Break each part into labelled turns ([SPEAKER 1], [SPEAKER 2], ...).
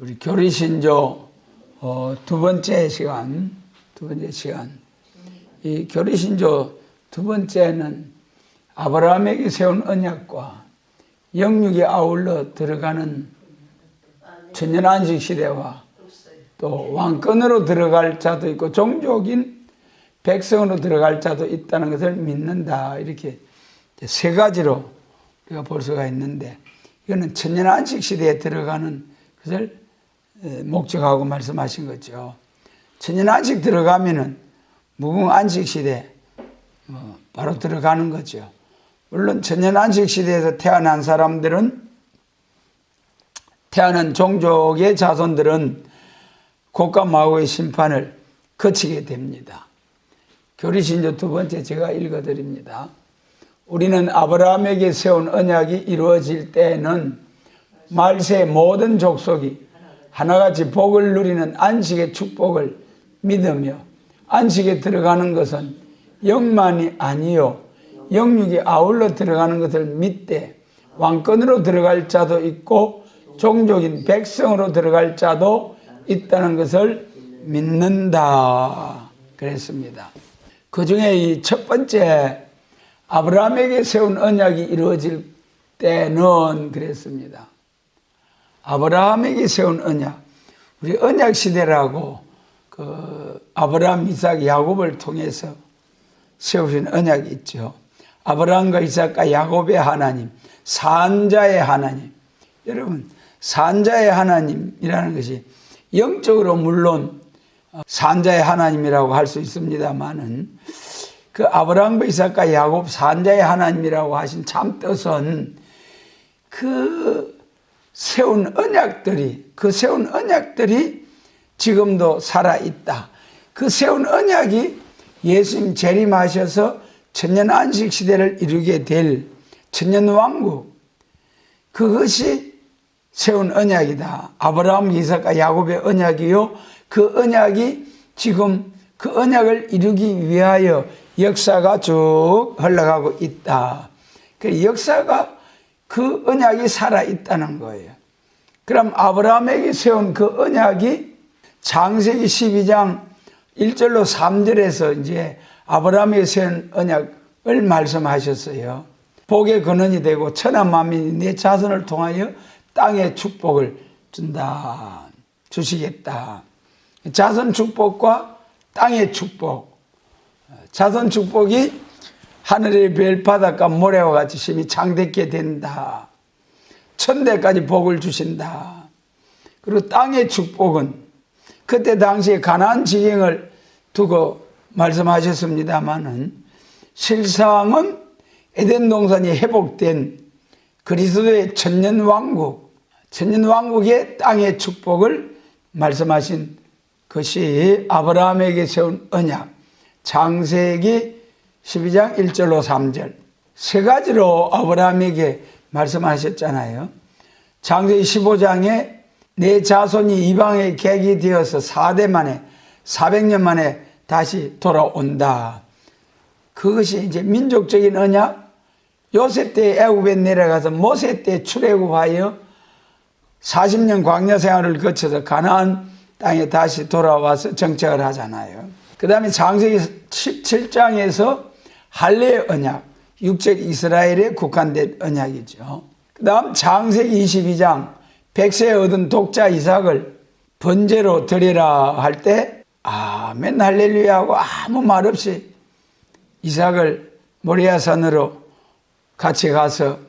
[SPEAKER 1] 우리 교리신조 두 번째 시간. 이 교리신조 두 번째는 아브라함에게 세운 언약과 영육이 아울러 들어가는 천년안식 시대와 또 왕권으로 들어갈 자도 있고 종족인 백성으로 들어갈 자도 있다는 것을 믿는다. 이렇게 세 가지로 우리가 볼 수가 있는데, 이거는 천년안식 시대에 들어가는 것을 목적하고 말씀하신 거죠. 천년안식 들어가면은 무궁안식 시대 바로 들어가는 거죠. 물론 천년안식 시대에서 태어난 사람들은, 태어난 종족의 자손들은 고과 마구의 심판을 거치게 됩니다. 교리신조 두 번째 제가 읽어드립니다. 우리는 아브라함에게 세운 언약이 이루어질 때에는 말세의 모든 족속이 하나같이 복을 누리는 안식의 축복을 믿으며, 안식에 들어가는 것은 영만이 아니요 영육이 아울러 들어가는 것을 믿되 왕권으로 들어갈 자도 있고 종족인 백성으로 들어갈 자도 있다는 것을 믿는다 그랬습니다. 그 중에 이 첫 번째 아브라함에게 세운 언약이 이루어질 때는 그랬습니다. 아브라함에게 세운 언약, 우리 언약 시대라고 아브라함, 이삭, 야곱을 통해서 세우신 언약이 있죠. 아브라함과 이삭과 야곱의 하나님, 산자의 하나님. 여러분, 산자의 하나님이라는 것이 영적으로 물론 산자의 하나님이라고 할 수 있습니다만은, 그 아브라함과 이삭과 야곱 산자의 하나님이라고 하신 참 뜻은 그 세운 언약들이 지금도 살아있다. 그 세운 언약이 예수님 재림하셔서 천년안식 시대를 이루게 될 천년왕국, 그것이 세운 언약이다. 아브라함, 이삭과 야곱의 언약이요, 그 언약이 지금 그 언약을 이루기 위하여 역사가 쭉 흘러가고 있다. 그 역사가, 그 언약이 살아있다는 거예요. 그럼 아브라함에게 세운 그 언약이 창세기 12장 1절로 3절에서 이제 아브라함에게 세운 언약을 말씀하셨어요. 복의 근원이 되고 천하 만민이 내 자손을 통하여 땅의 축복을 주시겠다. 자손 축복과 땅의 축복. 자손 축복이 하늘의 별, 바닷가, 모래와 같이 심히 창대케 된다. 천대까지 복을 주신다. 그리고 땅의 축복은 그때 당시에 가나안 지경을 두고 말씀하셨습니다마는, 실상은 에덴 동산이 회복된 그리스도의 천년왕국의 땅의 축복을 말씀하신 것이 아브라함에게 세운 언약, 창세기 12장 1절로 3절 세 가지로 아브라함에게 말씀하셨잖아요. 창세기 15장에 내 자손이 이방의 객이 되어서 400년 만에 다시 돌아온다. 그것이 이제 민족적인 언약. 요셉 때 애굽에 내려가서 모세 때 출애굽하여 40년 광야 생활을 거쳐서 가나안 땅에 다시 돌아와서 정착을 하잖아요. 그 다음에 창세기 17장에서 할례의 언약, 육적 이스라엘에 국한된 언약이죠. 그 다음 창세기 22장 백세에 얻은 독자 이삭을 번제로 드리라 할 때 아멘 할렐루야 하고 아무 말 없이 이삭을 모리아산으로 같이 가서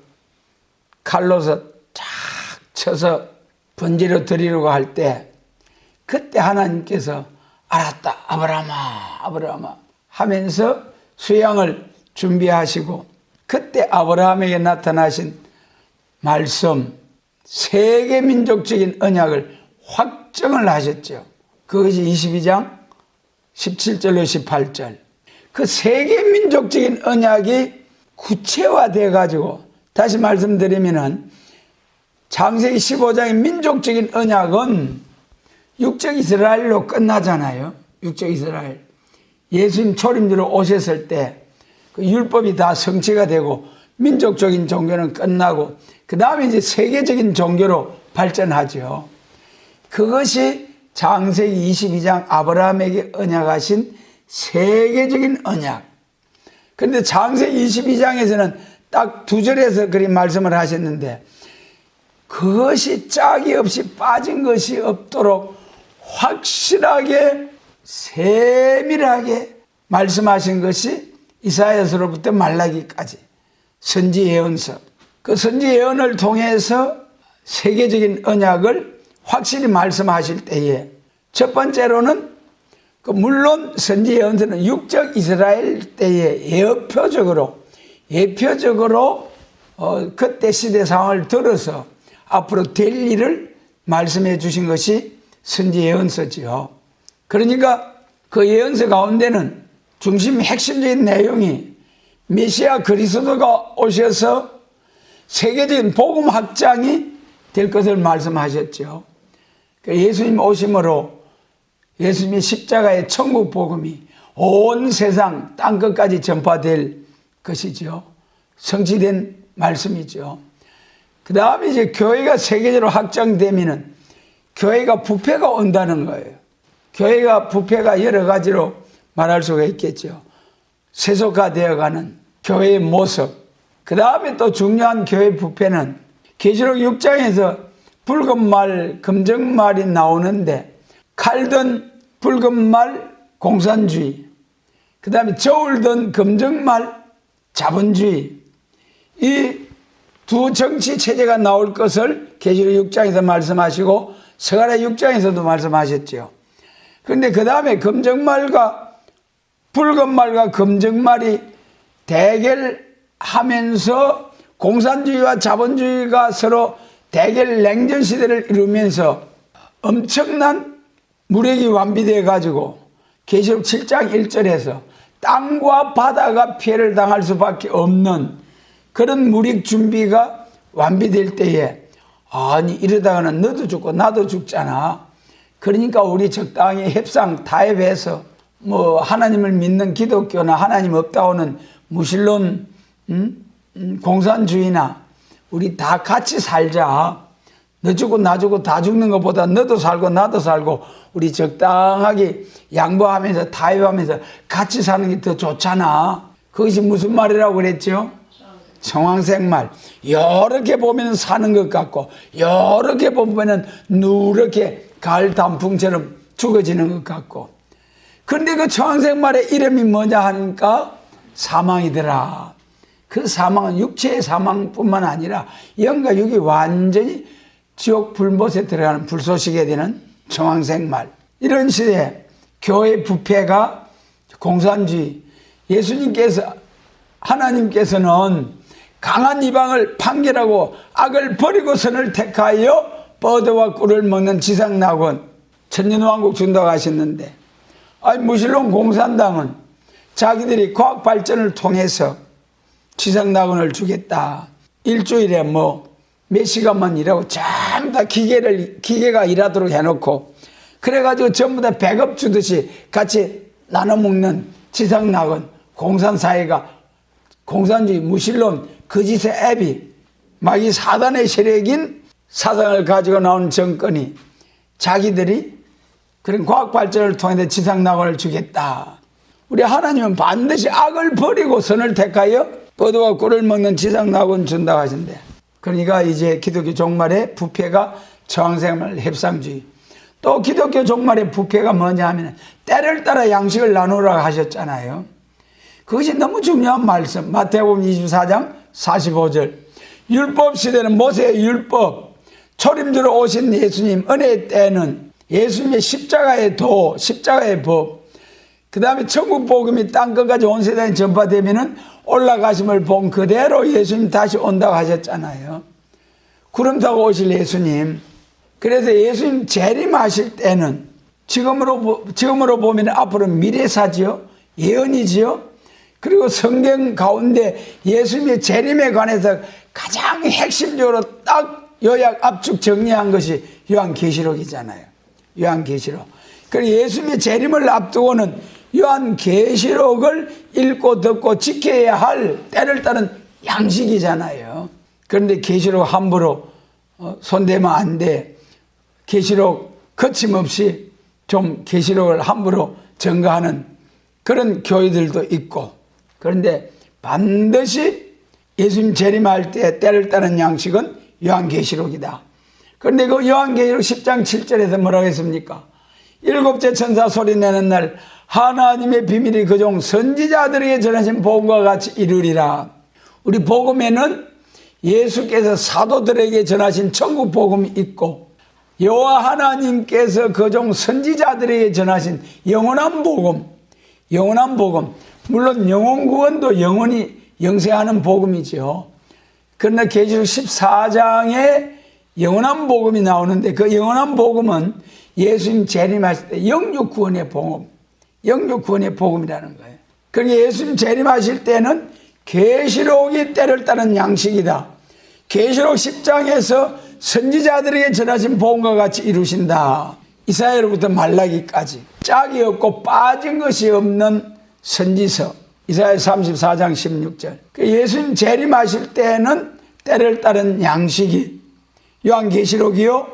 [SPEAKER 1] 칼로서 쫙 쳐서 번제로 드리려고 할 때, 그때 하나님께서 알았다 아브라함아 하면서 수양을 준비하시고, 그때 아브라함에게 나타나신 말씀, 세계 민족적인 언약을 확정을 하셨죠. 그것이 22장 17절로 18절. 그 세계 민족적인 언약이 구체화되어 가지고, 다시 말씀드리면은 창세기 15장의 민족적인 언약은 육적 이스라엘로 끝나잖아요. 육적 이스라엘. 예수님 초림주로 오셨을 때 그 율법이 다 성취가 되고 민족적인 종교는 끝나고, 그 다음에 이제 세계적인 종교로 발전하죠. 그것이 창세기 22장 아브라함에게 언약하신 세계적인 언약. 그런데 창세기 22장에서는 딱 2절에서 그리 말씀을 하셨는데, 그것이 짝이 없이 빠진 것이 없도록 확실하게 세밀하게 말씀하신 것이 이사야서로부터 말라기까지 선지 예언서. 그 선지 예언을 통해서 세계적인 언약을 확실히 말씀하실 때에, 첫 번째로는 물론 선지 예언서는 육적 이스라엘 때에 예표적으로 그때 시대 상황을 들어서 앞으로 될 일을 말씀해 주신 것이 선지 예언서지요. 그러니까 그 예언서 가운데는 중심 핵심적인 내용이 메시아 그리스도가 오셔서 세계적인 복음 확장이 될 것을 말씀하셨죠. 예수님 오심으로 예수님의 십자가의 천국 복음이 온 세상 땅끝까지 전파될 것이죠. 성취된 말씀이죠. 그 다음에 이제 교회가 세계적으로 확장되면은 교회가 부패가 온다는 거예요. 교회가 부패가 여러 가지로 말할 수가 있겠죠. 세속화되어가는 교회의 모습. 그 다음에 또 중요한 교회 부패는 계시록 6장에서 붉은 말, 금정 말이 나오는데, 칼든 붉은 말 공산주의, 그 다음에 저울든 금정 말 자본주의, 이 두 정치 체제가 나올 것을 계시록 6장에서 말씀하시고 스가랴 6장에서도 말씀하셨죠. 그런데 그 다음에 금정말과 붉은 말과 금정말이 대결하면서 공산주의와 자본주의가 서로 대결 냉전 시대를 이루면서 엄청난 무력이 완비되어 가지고 계시록 7장 1절에서 땅과 바다가 피해를 당할 수밖에 없는 그런 무력 준비가 완비될 때에, 아니 이러다가는 너도 죽고 나도 죽잖아. 그러니까 우리 적당히 협상 타협해서 하나님을 믿는 기독교나 하나님 없다오는 무신론 공산주의나 우리 다 같이 살자. 너 죽고 나 죽고 다 죽는 것보다 너도 살고 나도 살고 우리 적당하게 양보하면서 타협하면서 같이 사는 게 더 좋잖아. 그것이 무슨 말이라고 그랬죠? 청황색말. 여러 개 보면 사는 것 같고 여러 개 보면 누렇게 가을 단풍처럼 죽어지는 것 같고. 그런데 그 청황색말의 이름이 뭐냐 하니까 사망이더라. 그 사망은 육체의 사망뿐만 아니라 영과 육이 완전히 지옥 불못에 들어가는 불쏘시게 되는 청황색말. 이런 시대에 교회 부패가 공산주의, 하나님께서는 강한 이방을 판결하고 악을 버리고 선을 택하여 버드와 꿀을 먹는 지상낙원, 천년왕국 준다고 하셨는데, 무신론 공산당은 자기들이 과학 발전을 통해서 지상낙원을 주겠다. 일주일에 몇 시간만 일하고 전부 다 기계가 일하도록 해놓고, 그래가지고 전부 다 배급 주듯이 같이 나눠 먹는 지상낙원, 공산사회가, 공산주의 무신론 거짓의 앱이 막 이 사단의 세력인 사상을 가지고 나온 정권이 자기들이 그런 과학 발전을 통해서 지상낙원을 주겠다. 우리 하나님은 반드시 악을 버리고 선을 택하여 버드와 꿀을 먹는 지상낙원 준다고 하신대. 그러니까 이제 기독교 종말의 부패가 청황색말 협상주의. 또 기독교 종말의 부패가 뭐냐 하면 때를 따라 양식을 나누라고 하셨잖아요. 그것이 너무 중요한 말씀. 마태복음 24장 45절. 율법 시대는 모세의 율법, 초림주로 오신 예수님 은혜의 때는 예수님의 십자가의 도, 십자가의 법, 그 다음에 천국 복음이 땅끝까지 온 세상에 전파되면은 올라가심을 본 그대로 예수님 다시 온다고 하셨잖아요. 구름 타고 오실 예수님. 그래서 예수님 재림하실 때는 지금으로 보면 앞으로 미래사지요, 예언이지요. 그리고 성경 가운데 예수님의 재림에 관해서 가장 핵심적으로 딱 요약 압축 정리한 것이 요한계시록이잖아요. 요한계시록. 그리고 예수님의 재림을 앞두고는 요한계시록을 읽고 듣고 지켜야 할 때를 따른 양식이잖아요. 그런데 계시록 함부로 손대면 안 돼. 계시록 거침없이 좀 계시록을 함부로 증거하는 그런 교회들도 있고, 그런데 반드시 예수님 재림할 때 때를 따는 양식은 요한계시록이다. 그런데 그 요한계시록 10장 7절에서 뭐라고 했습니까? 일곱째 천사 소리 내는 날 하나님의 비밀이 그종 선지자들에게 전하신 복음과 같이 이루리라. 우리 복음에는 예수께서 사도들에게 전하신 천국 복음이 있고, 여호와 하나님께서 그종 선지자들에게 전하신 영원한 복음, 물론 영혼 구원도 영원히 영생하는 복음이죠. 그러나 계시록 14장에 영원한 복음이 나오는데, 그 영원한 복음은 예수님 재림하실 때 영육 구원의 복음, 영육 구원의 복음이라는 거예요. 그러니까 예수님 재림하실 때는 계시록이 때를 따른 양식이다. 계시록 10장에서 선지자들에게 전하신 복음과 같이 이루신다. 이사야로부터 말라기까지 짝이 없고 빠진 것이 없는 선지서, 이사야 34장 16절. 예수님 재림하실 때는 때를 따른 양식이 요한계시록이요,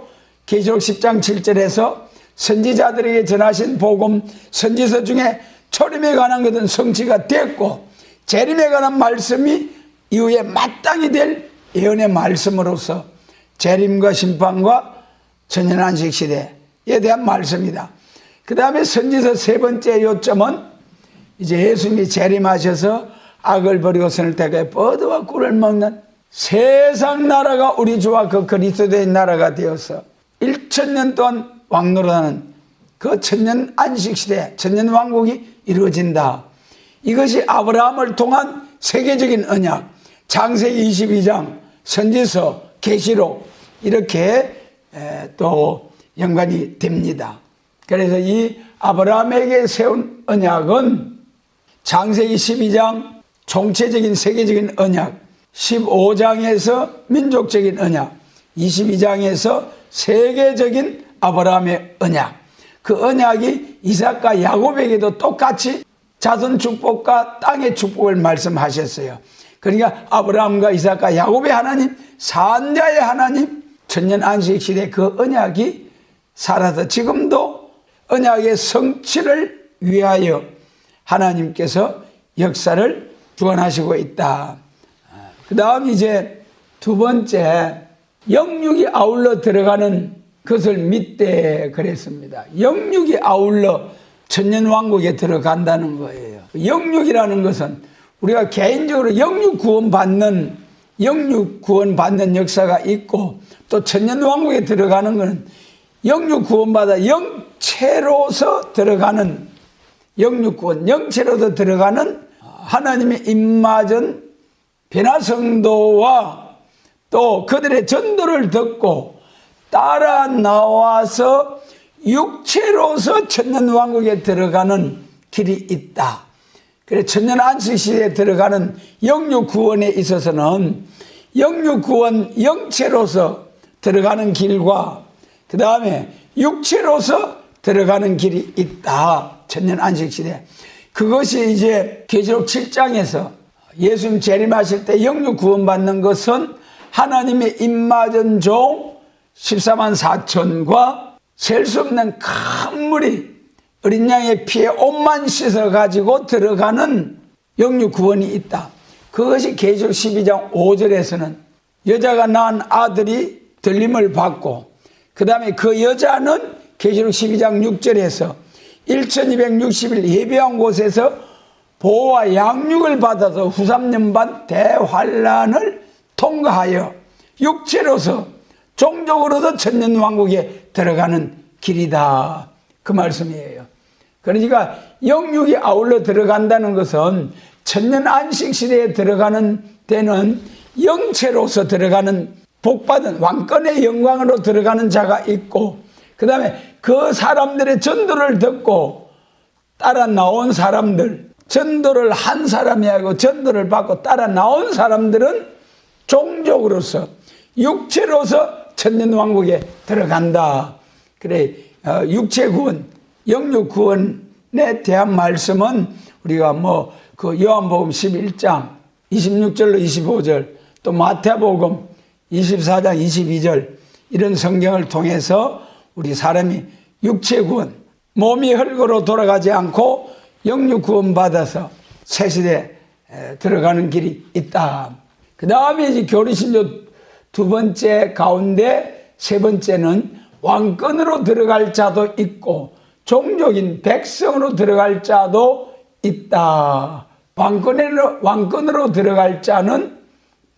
[SPEAKER 1] 계시록 10장 7절에서 선지자들에게 전하신 복음, 선지서 중에 초림에 관한 것은 성취가 됐고, 재림에 관한 말씀이 이후에 마땅히 될 예언의 말씀으로서 재림과 심판과 천년안식 시대에 대한 말씀이다. 그 다음에 선지서 세 번째 요점은 이제 예수님이 재림하셔서 악을 버리고 선을 택하여 버드와 꿀을 먹는 세상 나라가 우리 주와 그 그리스도의 나라가 되어서 1000년 동안 왕노릇하는 그 천년 안식시대, 천년 왕국이 이루어진다. 이것이 아브라함을 통한 세계적인 언약, 창세기 22장, 선지서, 계시록 이렇게 또 연관이 됩니다. 그래서 이 아브라함에게 세운 언약은 창세기 12장 총체적인 세계적인 언약, 15장에서 민족적인 언약, 22장에서 세계적인 아브라함의 언약, 그 언약이 이삭과 야곱에게도 똑같이 자손 축복과 땅의 축복을 말씀하셨어요. 그러니까 아브라함과 이삭과 야곱의 하나님, 산자의 하나님, 천년 안식 시대 그 언약이 살아서 지금도 언약의 성취를 위하여 하나님께서 역사를 주관하시고 있다. 그 다음 이제 두 번째, 영육이 아울러 들어가는 것을 믿되 그랬습니다. 영육이 아울러 천년왕국에 들어간다는 거예요. 영육이라는 것은 우리가 개인적으로 영육 구원받는 역사가 있고, 또 천년왕국에 들어가는 것은 영육 구원받아 영체로서 들어가는, 영육 구원, 영체로서 들어가는 하나님의 임마전 변화성도와 또 그들의 전도를 듣고 따라 나와서 육체로서 천년왕국에 들어가는 길이 있다. 그래서 천년 안식시대에 들어가는 영육구원에 있어서는 영육구원 영체로서 들어가는 길과 그 다음에 육체로서 들어가는 길이 있다. 천년 안식시대. 그것이 이제 계시록 7장에서 예수님 재림하실 때 영육 구원받는 것은 하나님의 임마전 종 14만 4천과 셀 수 없는 큰 물이 어린 양의 피에 옷만 씻어가지고 들어가는 영육 구원이 있다. 그것이 계시록 12장 5절에서는 여자가 낳은 아들이 들림을 받고, 그 다음에 그 여자는 계시록 12장 6절에서 1260일 예배한 곳에서 보호와 양육을 받아서 후 3년 반 대환란을 통과하여 육체로서 종족으로서 천년왕국에 들어가는 길이다. 그 말씀이에요. 그러니까 영육이 아울러 들어간다는 것은 천년 안식시대에 들어가는 데는 영체로서 들어가는 복받은 왕권의 영광으로 들어가는 자가 있고, 그 다음에 그 사람들의 전도를 듣고 따라 나온 사람들, 전도를 한 사람이 아니고 전도를 받고 따라 나온 사람들은 종족으로서 육체로서 천년왕국에 들어간다. 그래, 육체구원, 영육구원에 대한 말씀은 우리가 그 요한복음 11장 26절로 25절, 또 마태복음 24장 22절 이런 성경을 통해서 우리 사람이 육체 구원, 몸이 흙으로 돌아가지 않고 영육 구원 받아서 새 시대에 들어가는 길이 있다. 그 다음에 이제 교리신조 두 번째 가운데 세 번째는 왕권으로 들어갈 자도 있고 종족인 백성으로 들어갈 자도 있다. 왕권으로 들어갈 자는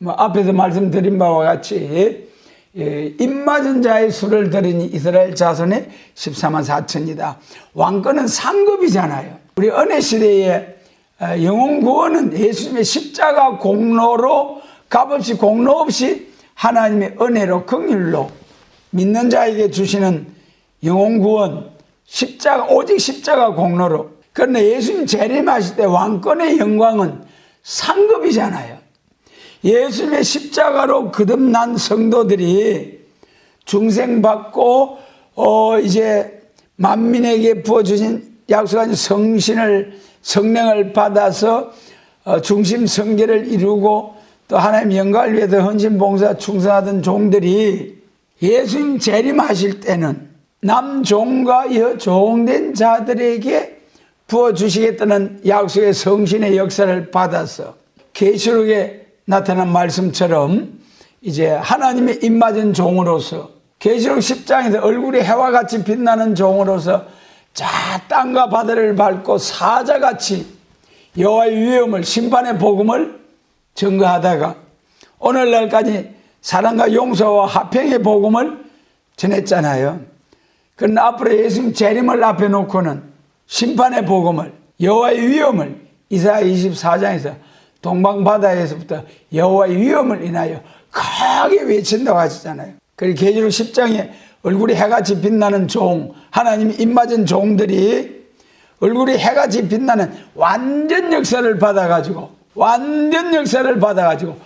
[SPEAKER 1] 앞에서 말씀드린 바와 같이 입맞은 자의 수를 들으니 이스라엘 자손의 14만 4천이다. 왕권은 상급이잖아요. 우리 은혜 시대에 영혼 구원은 예수님의 십자가 공로로 값없이 공로 없이 하나님의 은혜로 긍휼로 믿는 자에게 주시는 영혼 구원, 오직 십자가 공로로. 그런데 예수님 재림하실 때 왕권의 영광은 상급이잖아요. 예수님의 십자가로 거듭난 성도들이 중생받고 이제 만민에게 부어주신 약속한 성령을 받아서 중심 성결을 이루고 또 하나님 영광을 위해서 헌신봉사 충성하던 종들이 예수님 재림하실 때는 남종과 여종된 자들에게 부어주시겠다는 약속의 성신의 역사를 받아서 계시록에 나타난 말씀처럼 이제 하나님의 입맞은 종으로서 계시록 10장에서 얼굴이 해와 같이 빛나는 종으로서 땅과 바다를 밟고 사자같이 여호와의 위엄을 심판의 복음을 증거하다가 오늘날까지 사랑과 용서와 화평의 복음을 전했잖아요. 그러나 앞으로 예수님 재림을 앞에 놓고는 심판의 복음을 여호와의 위엄을 이사야 24장에서 동방바다에서부터 여호와의 위엄을 인하여 크게 외친다고 하시잖아요. 그리고 계시록 10장에 얼굴이 해같이 빛나는 종, 하나님이 입맞은 종들이 얼굴이 해같이 빛나는 완전 역사를 받아가지고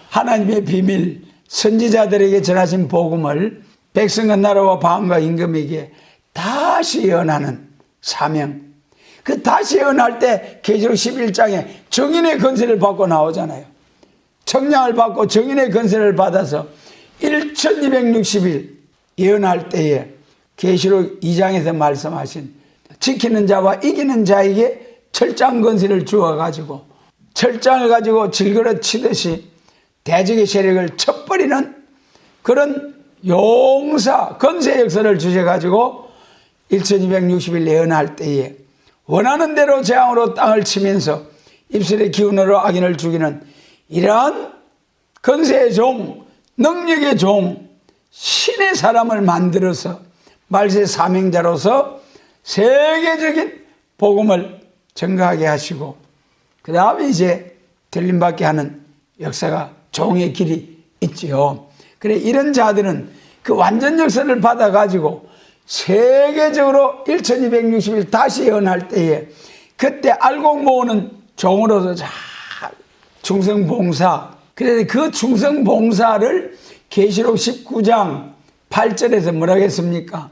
[SPEAKER 1] 하나님의 비밀, 선지자들에게 전하신 복음을 백성과 나라와 방과 임금에게 다시 예언하는 사명. 그 다시 예언할 때 계시록 11장에 정인의 건세를 받고 나오잖아요. 청량을 받고 정인의 건세를 받아서 1260일 예언할 때에 계시록 2장에서 말씀하신 지키는 자와 이기는 자에게 철장 건세를 주어가지고 철장을 가지고 질그릇 치듯이 대적의 세력을 쳐버리는 그런 용사 건세 역사를 주셔가지고 1260일 예언할 때에 원하는 대로 재앙으로 땅을 치면서 입술의 기운으로 악인을 죽이는 이러한 건세의 종, 능력의 종, 신의 사람을 만들어서 말세 사명자로서 세계적인 복음을 증거하게 하시고 그 다음에 이제 들림받게 하는 역사가 종의 길이 있지요. 그래 이런 자들은 그 완전 역사를 받아가지고 세계적으로 1260일 다시 예언할 때에 그때 알곡 모으는 종으로서 잘 충성봉사. 그래서 그 충성봉사를 계시록 19장 8절에서 뭐라고 했습니까?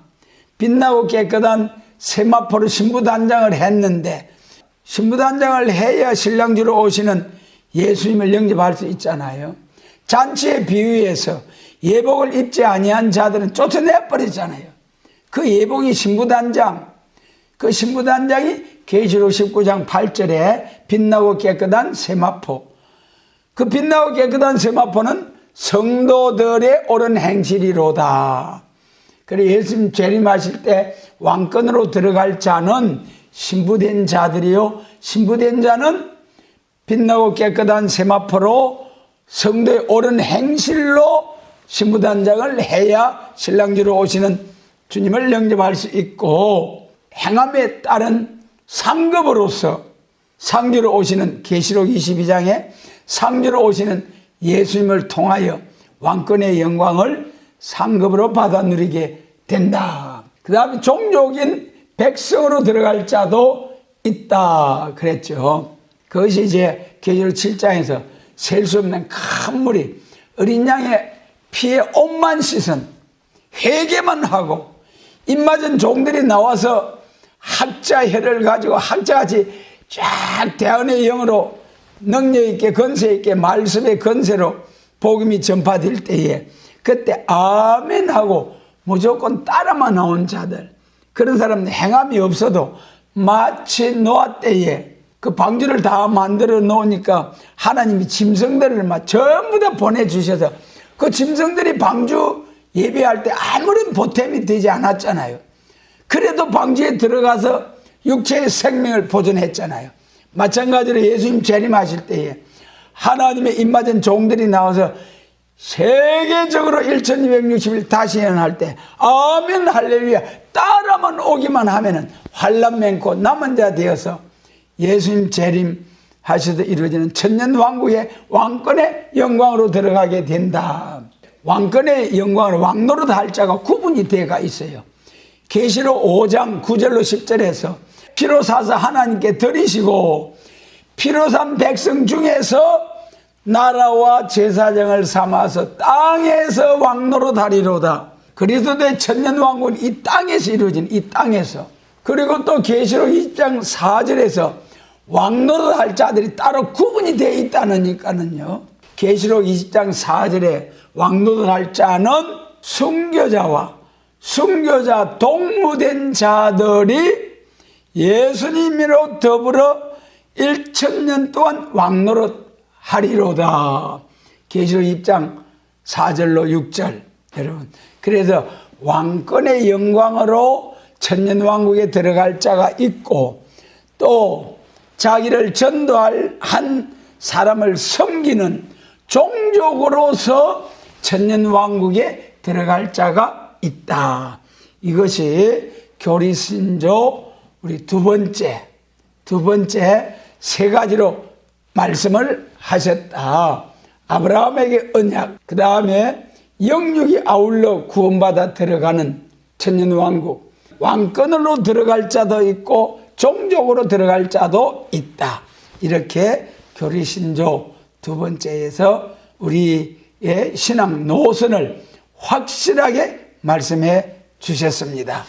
[SPEAKER 1] 빛나고 깨끗한 세마포로 신부단장을 했는데 신부단장을 해야 신랑주로 오시는 예수님을 영접할 수 있잖아요. 잔치에 비유해서 예복을 입지 아니한 자들은 쫓아내버리잖아요. 그 예복이 신부단장, 그 신부단장이 계시록 19장 8절에 빛나고 깨끗한 세마포. 그 빛나고 깨끗한 세마포는 성도들의 옳은 행실이로다. 그래서 예수님 재림하실 때 왕권으로 들어갈 자는 신부된 자들이요. 신부된 자는 빛나고 깨끗한 세마포로 성도의 옳은 행실로 신부단장을 해야 신랑주로 오시는 주님을 영접할 수 있고 행함에 따른 상급으로서 상주로 오시는 계시록 22장에 상주로 오시는 예수님을 통하여 왕권의 영광을 상급으로 받아 누리게 된다. 그 다음에 종족인 백성으로 들어갈 자도 있다 그랬죠. 그것이 이제 계시록 7장에서 셀 수 없는 큰 물이 어린 양의 피에 옷만 씻은 회개만 하고 입맞은 종들이 나와서 학자혈을 가지고 학자같이 쫙 대언의 영으로 능력있게 건세있게 말씀의 건세로 복음이 전파될 때에 그때 아멘 하고 무조건 따라만 나온 자들, 그런 사람은 행함이 없어도 마치 노아 때에 그 방주를 다 만들어 놓으니까 하나님이 짐승들을 막 전부 다 보내주셔서 그 짐승들이 방주 예배할 때 아무런 보탬이 되지 않았잖아요. 그래도 방주에 들어가서 육체의 생명을 보존했잖아요. 마찬가지로 예수님 재림하실 때에 하나님의 입맞은 종들이 나와서 세계적으로 1260일 다시 예언할 때 아멘 할렐루야 따라만 오기만 하면은 환난 맹고 남은 자 되어서 예수님 재림하셔도 이루어지는 천년왕국의 왕권의 영광으로 들어가게 된다. 왕권의 영광으로 왕노릇 할 자가 구분이 되어가 있어요. 계시록 5장 9절로 10절에서 피로 사서 하나님께 드리시고 피로 산 백성 중에서 나라와 제사장을 삼아서 땅에서 왕노릇 하리로다. 그리스도의 천년왕국은 이 땅에서 이루어진 이 땅에서. 그리고 또 계시록 20장 4절에서 왕노릇 할 자들이 따로 구분이 되어 있다니까는요. 계시록 20장 4절에 왕노릇 할 자는 순교자와 순교자 동무된 자들이 예수님으로 더불어 1000년 동안 왕노릇 하리로다. 계시록 20장 4절로 6절. 여러분, 그래서 왕권의 영광으로 천년왕국에 들어갈 자가 있고 또 자기를 전도할 한 사람을 섬기는 종족으로서 천년왕국에 들어갈 자가 있다. 이것이 교리신조 우리 두 번째 세 가지로 말씀을 하셨다. 아브라함에게 언약, 그 다음에 영육이 아울러 구원받아 들어가는 천년왕국, 왕권으로 들어갈 자도 있고 종족으로 들어갈 자도 있다. 이렇게 교리신조 두 번째에서 우리의 신앙 노선을 확실하게 말씀해 주셨습니다.